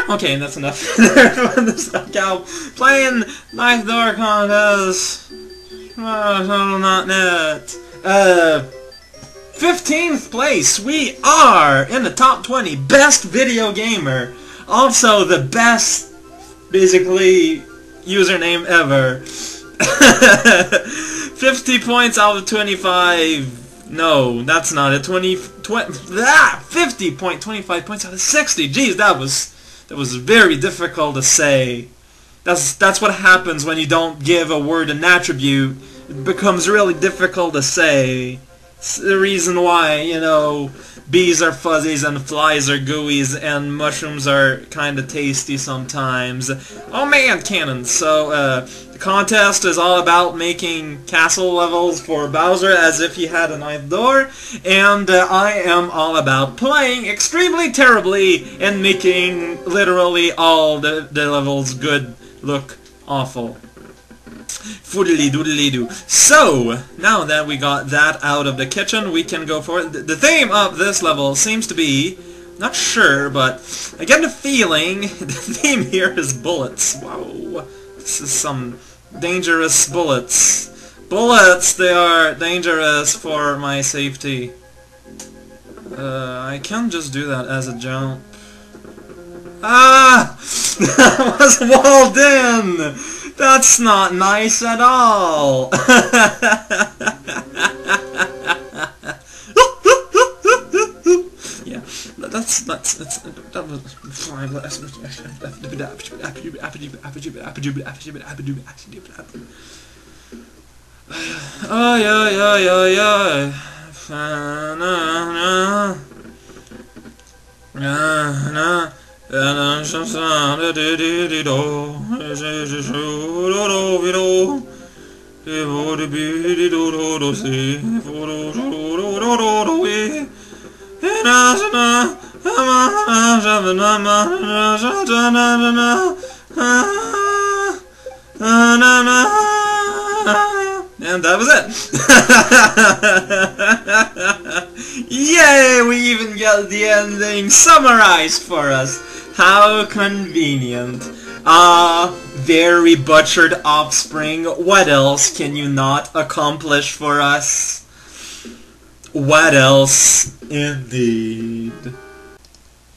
Okay, that's enough. This cow playing Ninth Door Contest. Not net. 15th place. We are in the top 20 best video gamer. Also the best, basically, username ever. 50 points out of 25. No, that's not it. 50.25 points out of 60. Jeez, that was very difficult to say. That's what happens when you don't give a word an attribute. It becomes really difficult to say. It's the reason why, you know, bees are fuzzies and flies are gooeys and mushrooms are kind of tasty sometimes. Oh man, cannons! So, the contest is all about making castle levels for Bowser as if he had a ninth door, and I am all about playing extremely terribly and making literally all the levels good look awful. Foodly doodly doo. So, now that we got that out of the kitchen, we can go for it. The theme of this level seems to be, not sure, but I get the feeling the theme here is bullets. Wow, this is some dangerous bullets. Bullets, they are dangerous for my safety. I can't just do that as a jump. Ah! That was walled in! That's not nice at all! Yeah, that was fine. Oh, yeah. And that was it. Yay! We even got the ending summarized for us. How convenient. Very butchered offspring. What else can you not accomplish for us? What else, indeed.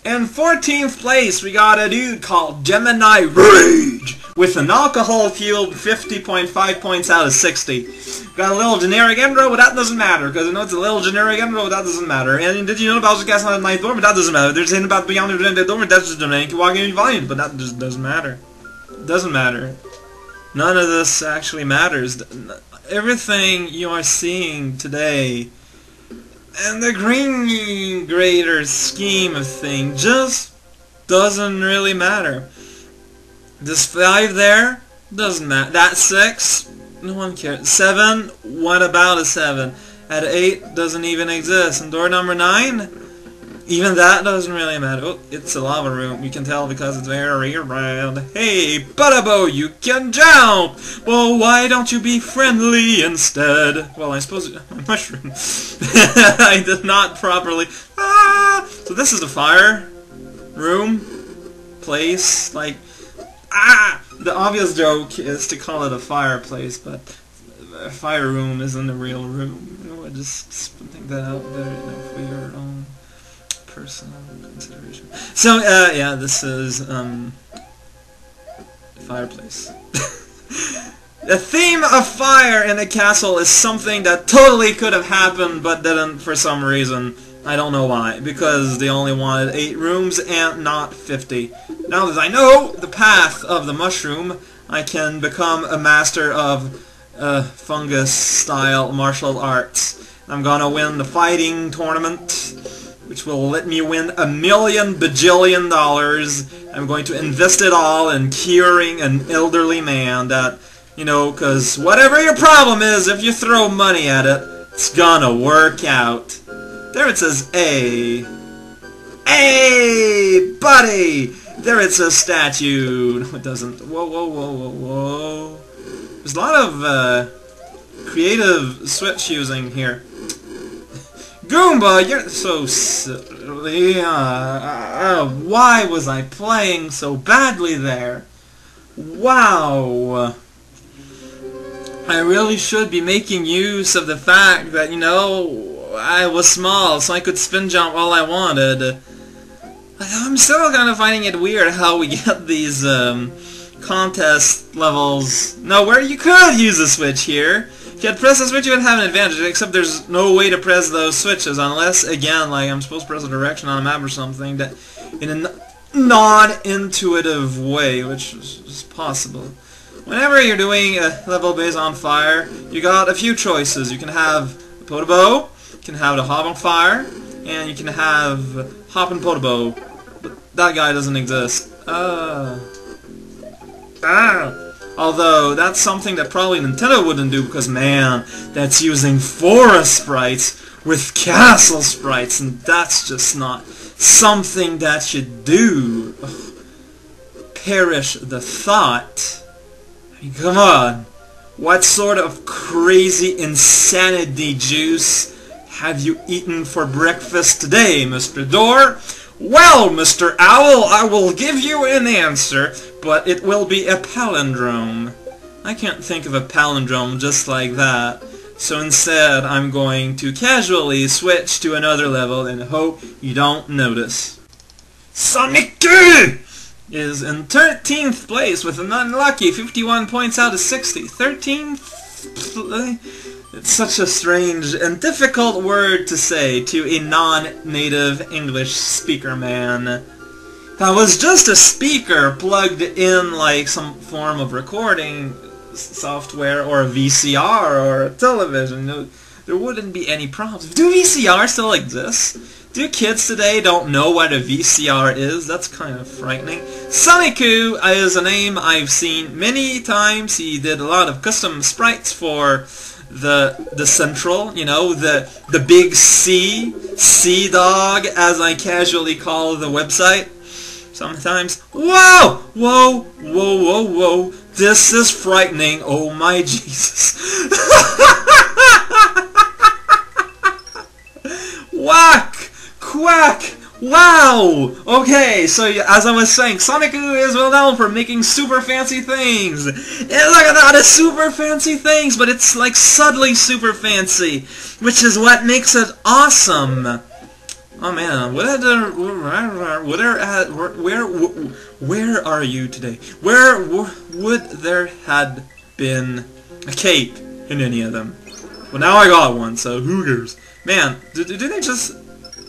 In 14th place, we got a dude called GeminiRage with an alcohol-fueled 50.5 points out of 60. Got a little generic intro, but that doesn't matter, because I know it's a little generic intro, but that doesn't matter. And did you know Bowser's Castle on the 9th door, but that doesn't matter. They're saying about beyond the 9th door, but that's just generic. You walk in volume, but that just doesn't matter. It doesn't matter. None of this actually matters. Everything you are seeing today, and the greater scheme of things, just doesn't really matter. This 5 there, doesn't matter. That 6, no one cares. 7, what about a 7? At 8, doesn't even exist. And door number 9, even that doesn't really matter. Oh, it's a lava room. You can tell because it's very red. Hey, Butterbo, you can jump! Well, why don't you be friendly instead? Well, I suppose my mushroom. I did not properly. Ah! So this is the fire room place, like. Ah! The obvious joke is to call it a fireplace, but a fire room isn't a real room. You know, I just think that out there, you know, for your own personal consideration. So, yeah, this is, fireplace. The theme of fire in a castle is something that totally could have happened, but didn't for some reason. I don't know why, because they only wanted 8 rooms and not 50. Now that I know the path of the mushroom, I can become a master of fungus-style martial arts. I'm gonna win the fighting tournament, which will let me win $1 million bajillion. I'm going to invest it all in curing an elderly man that, you know, because whatever your problem is, if you throw money at it, it's gonna work out. There it says A. Hey, buddy! There it says statue. No, it doesn't. Whoa, whoa, whoa, whoa, whoa. There's a lot of creative switch using here. Goomba, you're so silly. Why was I playing so badly there? Wow. I really should be making use of the fact that, you know, I was small, so I could spin jump all I wanted. I'm still kind of finding it weird how we get these contest levels. No, where you could use a switch here. If you had pressed the switch, you would have an advantage, except there's no way to press those switches, unless, again, like, I'm supposed to press a direction on a map or something, that in a non-intuitive way, which is possible. Whenever you're doing a level based on fire, you got a few choices. You can have the Podobo, you can have the Hop on Fire, and you can have Hop and Podobo. But that guy doesn't exist. Although, that's something that probably Nintendo wouldn't do, because, man, that's using forest sprites with castle sprites, and that's just not something that you do. Ugh. Perish the thought. I mean, come on. What sort of crazy insanity juice have you eaten for breakfast today, Mr. Door? Well, Mr. Owl, I will give you an answer, but it will be a palindrome. I can't think of a palindrome just like that, so instead I'm going to casually switch to another level and hope you don't notice. Sonikku is in 13th place with an unlucky 51 points out of 60. 13th? It's such a strange and difficult word to say to a non-native English speaker man. That was just a speaker plugged in like some form of recording software or a VCR or a television. No, there wouldn't be any problems. Do VCR still exist? Do kids today don't know what a VCR is? That's kind of frightening. Sonikku is a name I've seen many times. He did a lot of custom sprites for the central, you know, the big Sea Dog, as I casually call the website sometimes. Whoa! Whoa! Whoa! Whoa! Whoa! This is frightening. Oh my Jesus! Whack! Quack! Wow! Okay, so as I was saying, Sonikku is well known for making super fancy things. And look at that, it's super fancy things, but it's like subtly super fancy, which is what makes it awesome. Oh man, where are you today? Where would there had been a cape in any of them? Well, now I got one, so who cares? Man, do they just...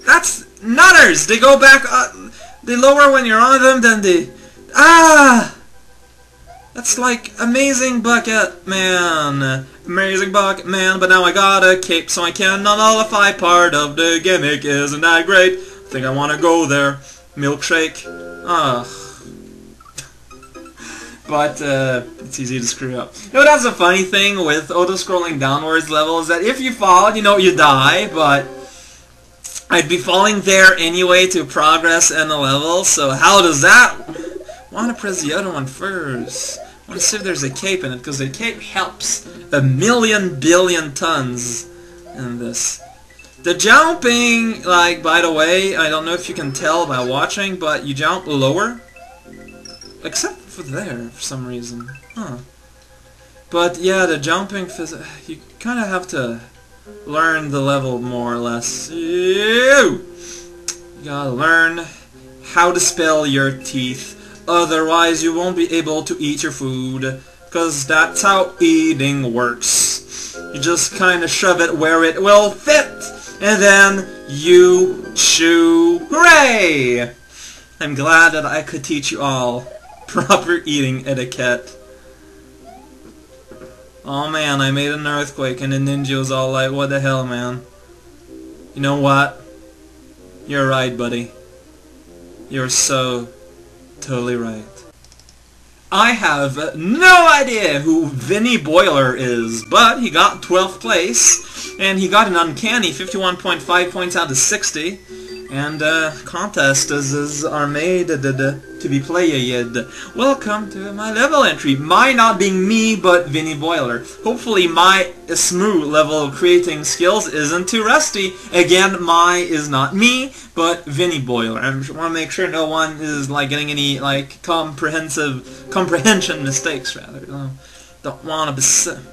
That's nutters! They go back up, they lower when you're on them, then they... Ah! That's like Amazing Bucket Man. Amazing Bucket Man, but now I got a cape, so I can nullify part of the gimmick. Isn't that great? I think I want to go there. Milkshake. Ugh. But, it's easy to screw up. You know, that's a funny thing with auto-scrolling downwards levels, that if you fall, you know, you die, but I'd be falling there anyway to progress in the level, so how does that... I want to press the other one first. I want to see if there's a cape in it, because the cape helps a million billion tons in this. The jumping, like, by the way, I don't know if you can tell by watching, but you jump lower. Except for there, for some reason. Huh. But yeah, the jumping, you kind of have to learn the level more or less. You gotta learn how to spell your teeth. Otherwise, you won't be able to eat your food, because that's how eating works. You just kind of shove it where it will fit, and then you chew. Hooray! I'm glad that I could teach you all proper eating etiquette. Oh man, I made an earthquake, and the ninja was all like, what the hell, man? You know what? You're right, buddy. You're so... totally right. I have no idea who vinnyboiler is, but he got 12th place, and he got an uncanny 51.5 points out of 60. And contests are made to be played. Welcome to my level entry. My not being me, but vinnyboiler. Hopefully my smooth level creating skills isn't too rusty. Again, my is not me, but vinnyboiler. I want to make sure no one is like getting any like comprehension mistakes rather. Don't want to be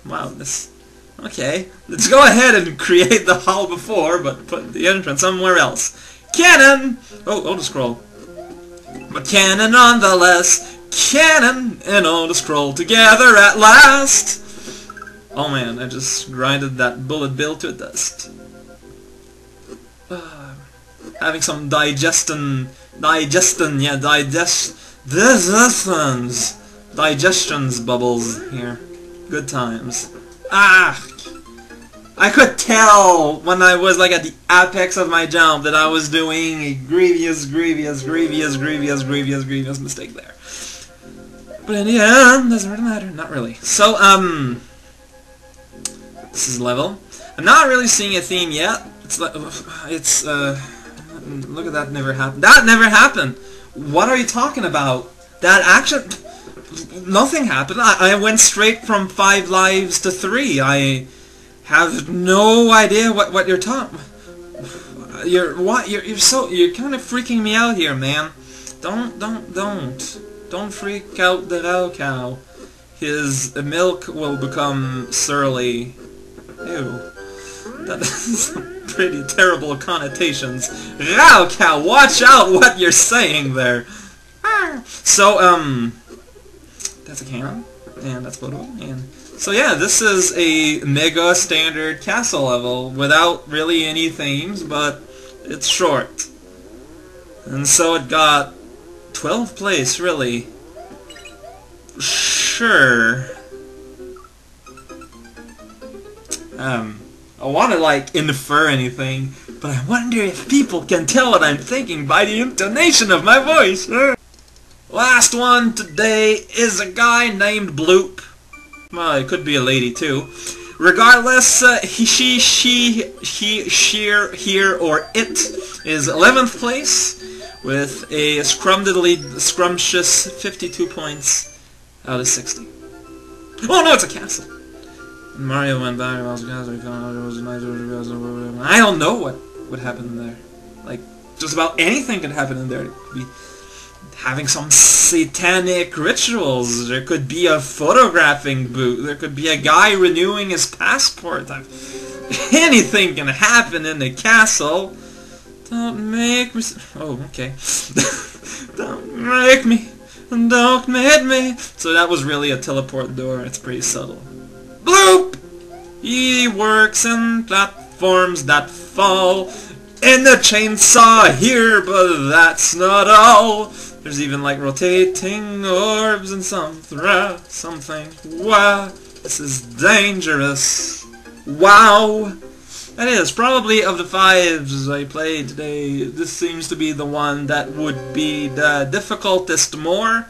wow this. Okay, let's go ahead and create the hall before, but put the entrance somewhere else. Cannon! Oh, auto scroll. But cannon nonetheless. Cannon and auto scroll together at last. Oh man, I just grinded that bullet bill to dust. Having some digestions bubbles here. Good times. Ah! I could tell when I was like at the apex of my jump that I was doing a grievous mistake there. But in the end, doesn't really matter. Not really. So, this is level. I'm not really seeing a theme yet. Look at that, never happened. That never happened! What are you talking about? That action... Nothing happened. I went straight from 5 lives to 3. I have no idea what you're talking. You're kind of freaking me out here, man. Don't freak out the cow cow. His milk will become surly. Ew. That has some pretty terrible connotations. Cow cow, watch out what you're saying there. So, that's a cannon, and that's photo, and so yeah, this is a mega standard castle level without really any themes, but it's short. And so it got 12th place, really. Sure. I want to like infer anything, but I wonder if people can tell what I'm thinking by the intonation of my voice. Last one today is a guy named Bloop. Well, it could be a lady too. Regardless, he, she, here, or it is 11th place with a scrumptious 52 points out of 60. Oh no, it's a castle. Mario went back. I don't know what happened in there. Like, just about anything could happen in there. It could be having some satanic rituals. There could be a photographing booth. There could be a guy renewing his passport. Anything can happen in the castle. Don't make me... Oh, okay. Don't make me. Don't make me. So that was really a teleport door. It's pretty subtle. Bloop! He works in platforms that fall. In the chainsaw here, but that's not all. There's even like rotating orbs and something. Wow, this is dangerous. Wow. That is, probably of the 5s I played today, this seems to be the one that would be the difficultest more.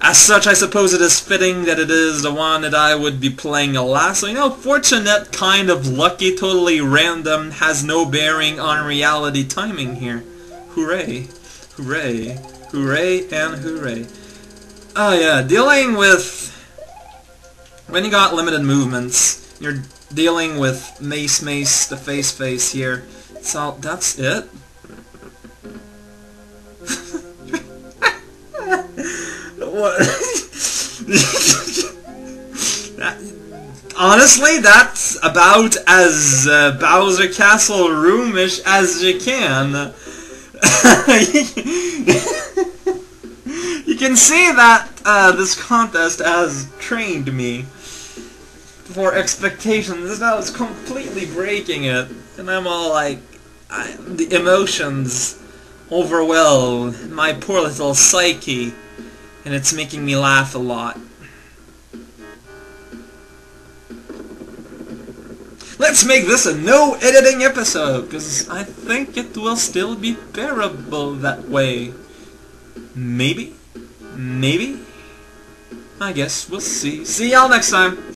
As such, I suppose it is fitting that it is the one that I would be playing last. So, you know, fortunate, kind of lucky, totally random, has no bearing on reality timing here. Hooray. Hooray. Hooray and hooray. Oh yeah, dealing with... When you got limited movements, you're dealing with mace, the face here. So, that's it. What? Honestly, that's about as Bowser Castle roomish as you can. You can see that this contest has trained me for expectations. Now it's completely breaking it, and I'm all like, the emotions overwhelm my poor little psyche, and it's making me laugh a lot. Let's make this a no-editing episode, because I think it will still be bearable that way. Maybe? Maybe? I guess we'll see. See y'all next time!